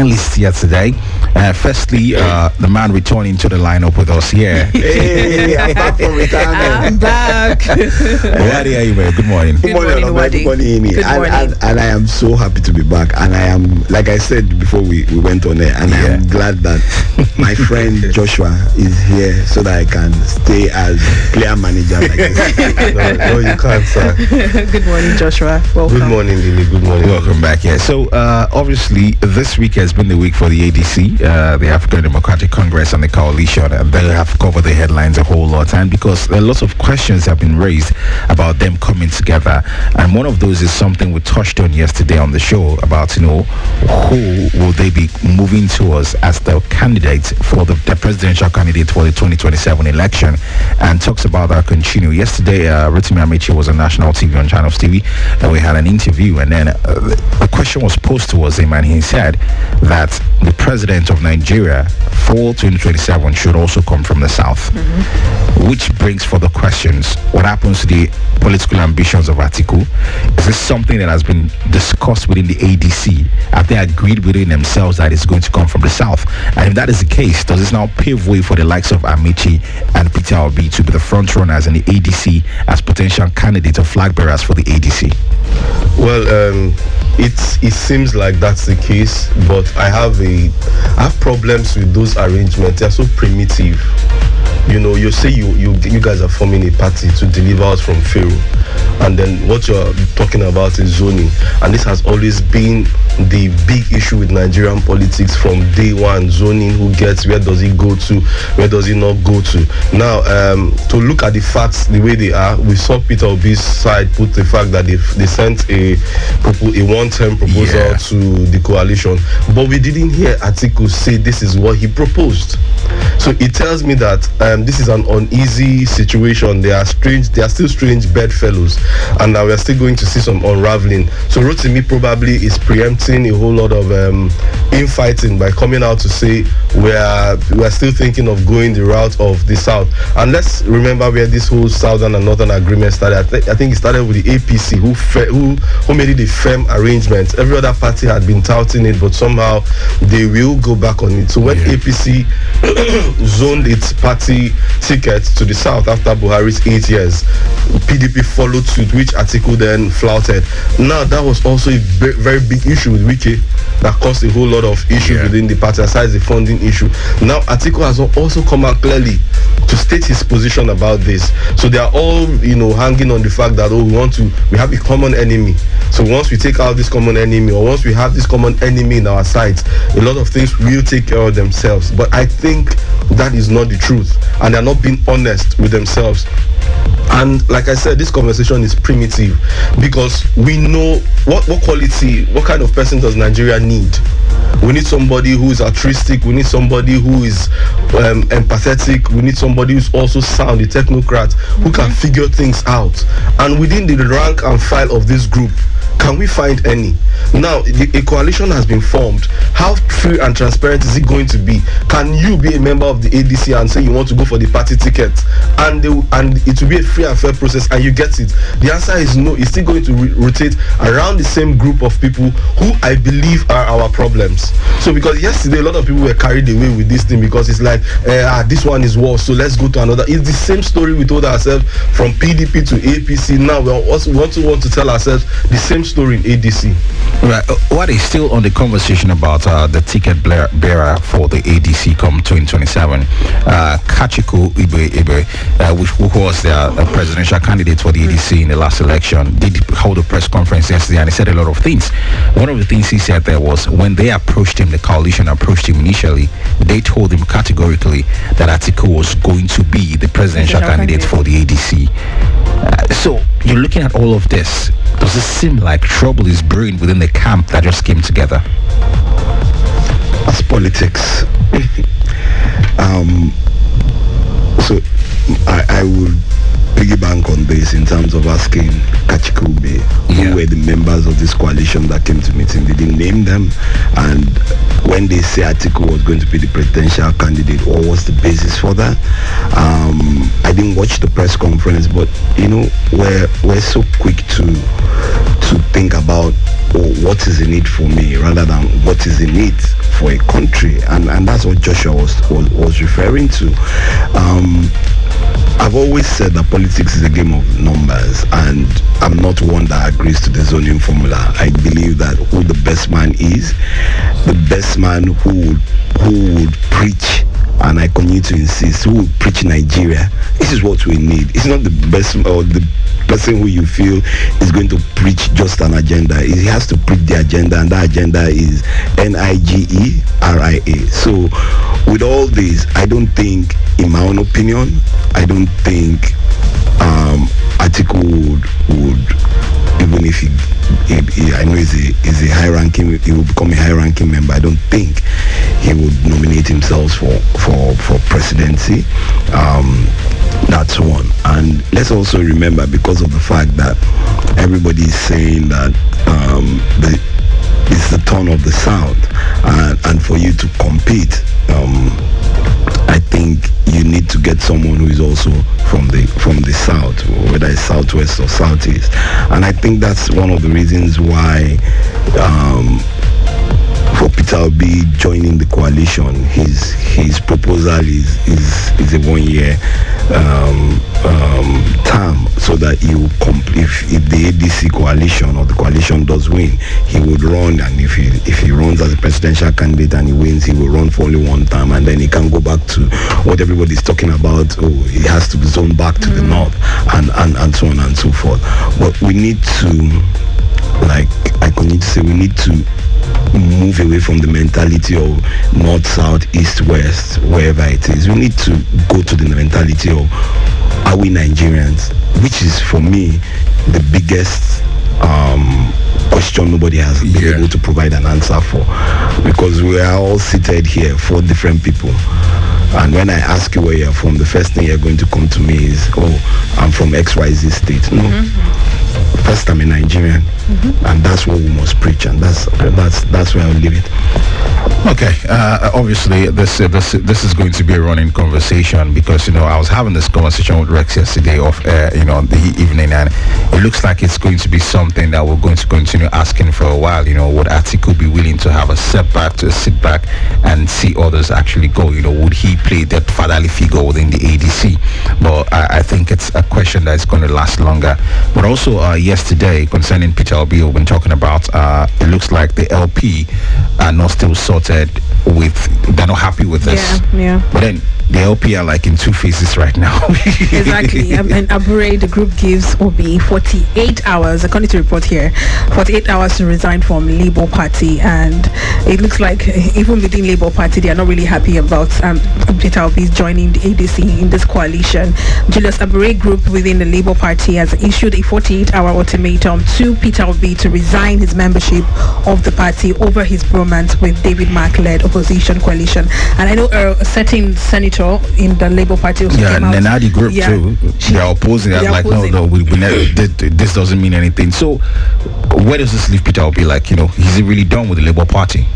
List here today. Firstly, the man returning to the lineup with us here. Hey, I'm back from retirement. I'm back. Wadi, are you, man? Good morning. Good morning, Wadi. Good morning. And I am so happy to be back. And I am, like I said before we went on there, and I am glad that my friend Joshua is here so that I can stay as player manager like this. No, you can't, sir. Good morning, Joshua. Welcome. Good morning, Lily. Good morning. Welcome back. Yeah. So, obviously, this week has been the week for the ADC, the African Democratic Congress, and the coalition, and they have covered the headlines a whole lot. And because a lot of questions have been raised about them coming together, and one of those is something we touched on yesterday on the show about, who will they be moving towards as the candidate for the presidential candidate for the 2027 election, and talks about that continue. Yesterday, Rotimi Amechi was on national TV, on Channels TV, and we had an interview, and then a question was posed towards him, and he said that the president of Nigeria for 2027 should also come from the south, which brings further questions. What happens to the political ambitions of Atiku? Is this something that has been discussed within the ADC? Have they agreed within themselves that it's going to come from the south? And if that is the case, does this now pave way for the likes of Amechi and Peter Obi to be the front runners in the ADC as potential candidates or flag bearers for the ADC? Well, it seems like that's the case, but I have problems with those arrangements. They're so primitive. You say you guys are forming a party to deliver us from Pharaoh, and then what you're talking about is zoning, and this has always been the big issue with Nigerian politics from day one. Zoning, who gets, where does it go to, where does it not go to? Now, to look at the facts the way they are, we saw Peter Obi's side put the fact that they sent a one-term proposal to the coalition, but we didn't hear Atiku say this is what he proposed. So it tells me that this is an uneasy situation. They are still strange bedfellows, and we are still going to see some unraveling. So Rotimi probably is preempting a whole lot of infighting by coming out to say we are still thinking of going the route of the south. And let's remember where this whole southern and northern agreement started. I think it started with the APC, who made it a firm arrangement. Every other party had been touting it, but somehow they will go back on it. So when APC zoned its party tickets to the south after Buhari's 8 years, PDP followed suit, which Atiku then flouted. Now that was also a very big issue with Wike that caused a whole lot of issues within the party, aside the funding issue. Now Atiku has also come out clearly to state his position about this. So they are all hanging on the fact that we have a common enemy. So once we take out this common enemy, or once we have this common enemy in our sights, a lot of things will take care of themselves. But I think that is not the truth, and they're not being honest with themselves. And like I said, this conversation is primitive, because we know what quality, what kind of person does Nigeria need. We need somebody who is altruistic. We need somebody who is empathetic. We need somebody who's also sound, a technocrat, who can figure things out. And within the rank and file of this group, can we find any? Now, a coalition has been formed. How free and transparent is it going to be? Can you be a member of the ADC and say you want to go for the party ticket, and it will be a free and fair process, and you get it? The answer is no. It's still going to rotate around the same group of people who I believe are our problems. So because yesterday a lot of people were carried away with this thing, because it's like this one is worse, so let's go to another. It's the same story we told ourselves from PDP to APC. Now we also want to tell ourselves the same story in ADC. Right. What is still on the conversation about the ticket bearer for the ADC come 2027? Atiku Abubakar, who was the presidential candidate for the ADC in the last election, did hold a press conference yesterday, and he said a lot of things. One of the things he said there was, when they approached him, the coalition approached him initially, they told him categorically that Atiku was going to be the presidential candidate for the ADC. So you're looking at all of this. Does it seem like trouble is brewing within the camp that just came together? That's politics. So I would piggyback on this in terms of asking Atiku who were the members of this coalition that came to meeting. They didn't name them, and when when they say Atiku was going to be the presidential candidate, what was the basis for that? I didn't watch the press conference, but we're so quick to think about what is in it for me rather than what is in it for a country, and that's what Joshua was referring to. I've always said that politics is a game of numbers, and I'm not one that agrees to the zoning formula. I believe that who the best man is, the best man who would preach, and I continue to insist, who would preach Nigeria. This is what we need. It's not the best or the person who you feel is going to preach just an agenda. He has to preach the agenda, and that agenda is Nigeria. So with all this, I don't think, in my own opinion, I don't think Atiku would even if he I know he's a high-ranking, he will become a high-ranking member. I don't think he would nominate himself for presidency. That's one. And let's also remember, because of the fact that everybody is saying that it's the turn of the South, and for you to compete, I think you need to get someone who is also from the South, whether it's Southwest or Southeast. And I think that's one of the reasons why for Peter Obi joining the coalition, his proposal is a 1 year term, so that if the ADC coalition or the coalition does win, he would run, and if he runs as a presidential candidate and he wins, he will run for only one term, and then he can go back to what everybody's talking about. He has to zone back to the north, and so on and so forth. But we need to, like I continue to say, we need to move away from the mentality of north, south, east, west, wherever it is. We need to go to the mentality of, are we Nigerians? Which is, for me, the biggest question nobody has been able to provide an answer for, because we are all seated here, 4 different people. And when I ask you where you're from, the first thing you're going to come to me is, I'm from XYZ state. No. First, I'm a Nigerian, and that's what we must preach, and that's where I'll leave it. Okay, obviously this is going to be a running conversation, because I was having this conversation with Rex yesterday off air, the evening, and it looks like it's going to be something that we're going to continue asking for a while. Would Atiku be willing to have a setback, to sit back and see others actually go? Would he play that fatherly figure within the ADC? But I think it's a question that is going to last longer. But also yesterday, concerning Peter Obi, we've been talking about, it looks like the LP are not still sorted with, they're not happy with this. Yeah. But then the LP are like in 2 phases right now. Exactly. And Abure, the group gives Obi 48 hours, according to report here, 48 hours to resign from Labour Party. And it looks like even within Labour Party, they are not really happy about Peter Obi joining the ADC in this coalition. Julius Abure group within the Labour Party has issued a 48-hour ultimatum to Peter Obi to resign his membership of the party over his bromance with David Mark-led opposition coalition. And I know a certain senator in the Labour Party also came out. Nenadi group too. They are opposing. They're like, opposing. no, this doesn't mean anything. So where does this leave Peter Obi? Like, is he really done with the Labour Party?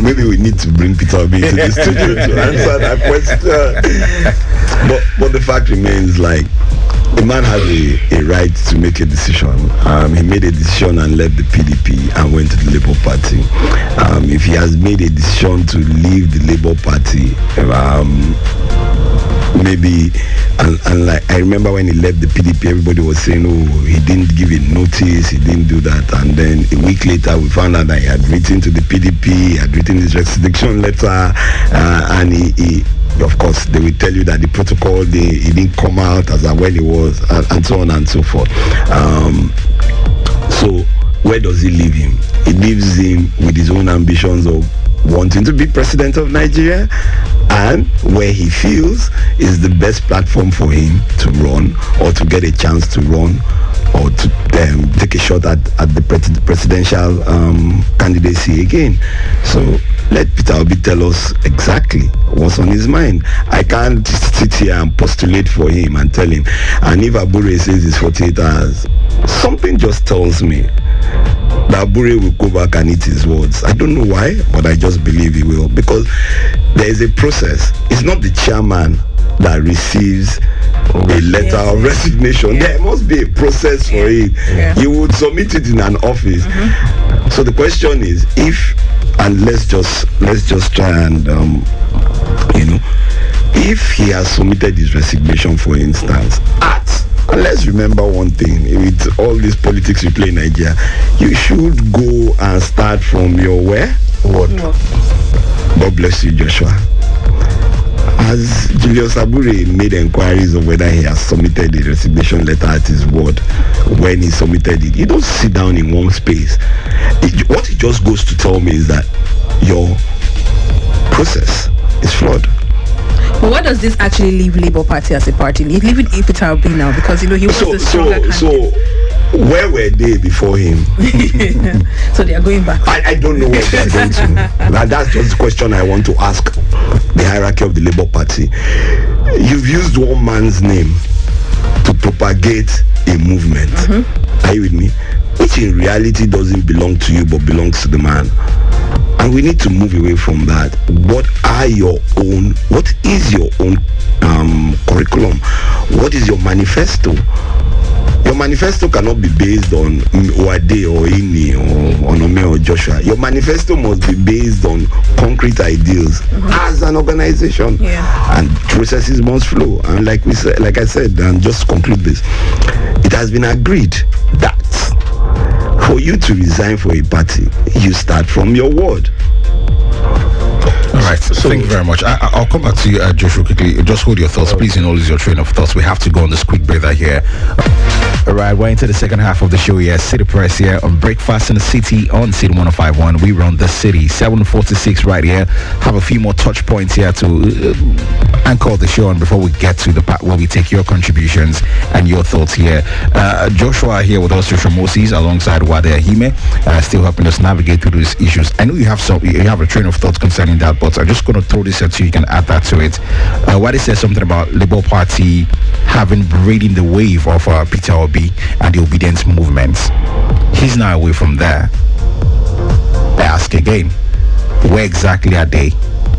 Maybe we need to bring Peter Obi into the studio to answer that question. But the fact remains, like, the man has a right to make a decision. He made a decision and left the PDP and went to the Labour Party. If he has made a decision to leave the Labour Party, maybe, and like I remember when he left the PDP, everybody was saying, he didn't give it notice, he didn't do that, and then a week later we found out that he had written to the PDP, he had written his resignation letter, and he of course they will tell you that the protocol, he didn't come out as when he was, and so on and so forth. So where does he leave him? It leaves him with his own ambitions of wanting to be president of Nigeria, and where he feels is the best platform for him to run, or to get a chance to run, or to take a shot at the presidential candidacy again. So let Peter Obi tell us exactly what's on his mind. I can't sit here and postulate for him and tell him. And if Abure says it's 48 hours, something just tells me Abure will go back and eat his words. I don't know why, but I just believe he will, because there is a process. It's not the chairman that receives a letter of resignation. There must be a process for it. You would submit it in an office. So the question is, if, and let's just try and if he has submitted his resignation, for instance, and let's remember one thing, with all this politics we play in Nigeria, you should go and start from your where? What? God bless you, Joshua. Has Julius Abure made inquiries of whether he has submitted the resignation letter at his ward? When he submitted it, you don't sit down in one space. What it just goes to tell me is that your process is flawed. But what does this actually leave Labour Party as a party? Leaving Peter Obi now, because he was the stronger candidate. So where were they before him? So they are going back. I don't know where they are going to. That's just the question I want to ask the hierarchy of the Labour Party. You've used one man's name to propagate a movement. Are you with me? Which in reality doesn't belong to you but belongs to the man. And we need to move away from that. What is your own curriculum? What is your manifesto? Your manifesto cannot be based on Wade or Ini or Onome or Joshua. Your manifesto must be based on concrete ideals as an organization. And processes must flow. And like I said, and just to conclude this, it has been agreed that for you to resign for a party, you start from your ward. All right, so thank you very much. I'll come back to you, Joshua, quickly. Just hold your thoughts, please, and lose your train of thoughts. We have to go on this quick breather here. All right, we're into the second half of the show here. City Press here on Breakfast in the City on City 105.1. We run the city, 7:46 right here. Have a few more touch points here to anchor the show on before we get to the part where we take your contributions and your thoughts here. Joshua here with us, Joshua Moses, alongside Wade Ahime, still helping us navigate through these issues. I know you have a train of thoughts concerning that, but I'm just going to throw this at you. You can add that to it. Wade says something about Labour Party having ridden the wave of Peter Obi and the obedience movement. He's now away from there. I ask again, where exactly are they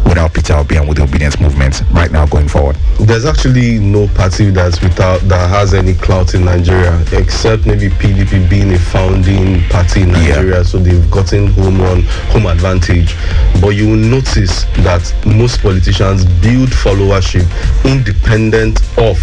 without Peter Obi and with the obedience movement right now going forward? There's actually no party that has any clout in Nigeria, except maybe PDP being a founding party in Nigeria, so they've gotten home advantage. But you will notice that most politicians build followership independent of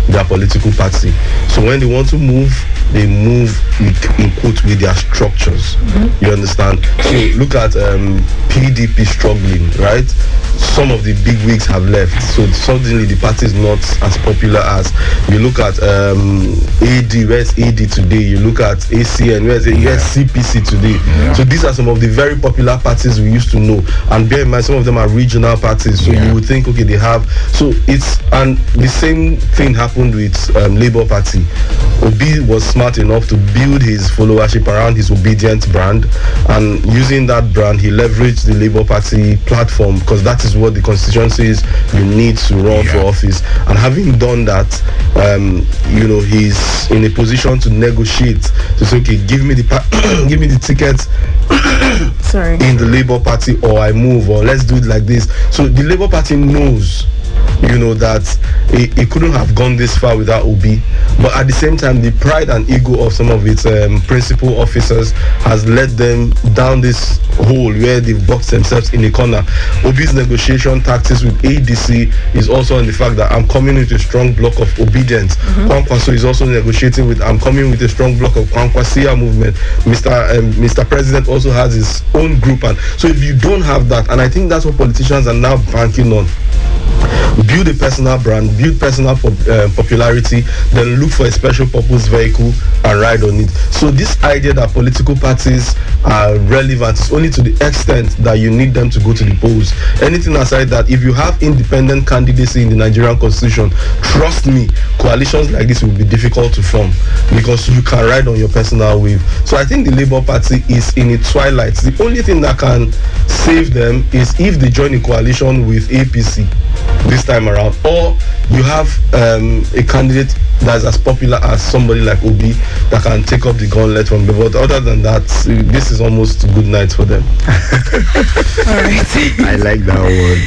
their political party. So when they want to move, they move in quote with their structures. You understand? So look at PDP struggling, right? Some of the big wigs have left, so suddenly the party is not as popular as. You look at AD, where's AD today? You look at ACN, where's CPC today? So these are some of the very popular parties we used to know, and bear in mind some of them are regional parties, so you would think, okay, they have. So it's, and the same thing happened with Labour Party. Obi was smart enough to build his followership around his obedient brand, and using that brand he leveraged the Labour Party platform, because that is what the constitution says you need to run for office. And having done that, he's in a position to negotiate, to say, okay, give me the give me the ticket in the Labour Party, or I move, or let's do it like this. So the Labour Party knows that it couldn't have gone this far without Obi, but at the same time the pride and ego of some of its principal officers has led them down this hole where they've boxed themselves in a corner. Obi's negotiation tactics with ADC is also on the fact that I'm coming with a strong block of obedience. Kwankwaso is also negotiating with, I'm coming with a strong block of Kwankwasia movement. Mr. President also has his own group, and so if you don't have that, and I think that's what politicians are now banking on, build a personal brand, build personal popularity, then look for a special purpose vehicle and ride on it. So this idea that political parties are relevant is only to the extent that you need them to go to the polls. Anything aside that, if you have independent candidacy in the Nigerian constitution, trust me, coalitions like this will be difficult to form, because you can ride on your personal wave. So I think the Labour Party is in its twilight. The only thing that can save them is if they join a coalition with APC this time around, or you have a candidate that's as popular as somebody like Obi that can take up the gauntlet from the. But other than that, this is almost good night for them. All right. I like that word.